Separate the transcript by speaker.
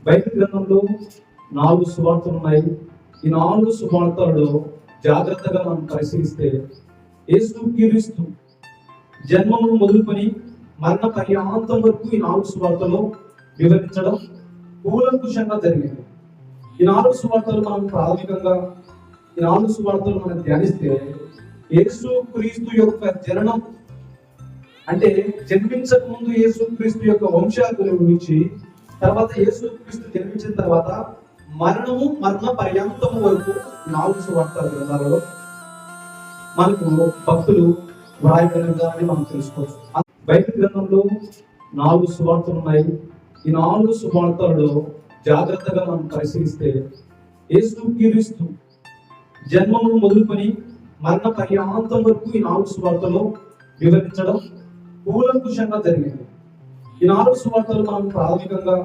Speaker 1: Bible గ్రంథంలో 4 సువార్తలు ఉన్నాయి. ఈ 4 సువార్తలలో జాగ్రత్తగా మనం పరిశీలిస్తే యేసుక్రీస్తు జన్మము మొదలుకొని మరణ పర్యాంతం వరకు ఈ 4 సువార్తలు వివరించడం కూలంకుషంగా జరిగింది. ఈ 4 సువార్తలు మనం ప్రాథమికంగా ఈ 4 సువార్తలు మనం ధ్యానిస్తే యేసుక్రీస్తు యొక్క జననం అంటే జన్మించక ముందు యేసుక్రీస్తు యొక్క వంశావళి గురించి, తర్వాత యేసుక్రీస్తు జన్మించిన తర్వాత మరణము మరణ పర్యంతము వరకు 4 సువార్తల గ్రంథాలలో మనకు భక్తులు వ్రాయబడినని మనం తెలుసుకోవచ్చు. బైబిల్ గ్రంథంలో 4 సువార్తలు ఉన్నాయి. ఈ 4 సువార్తలలో జాగ్రత్తగా మనం పరిశీలిస్తే యేసుక్రీస్తు జన్మము మొదలుకొని మరణ పర్యాంతం వరకు ఈ 4 సువార్తలు వివరించడం కూలంకుషంగా జరిగింది. ఈ 4 సువార్తలు మనం ప్రాథమికంగా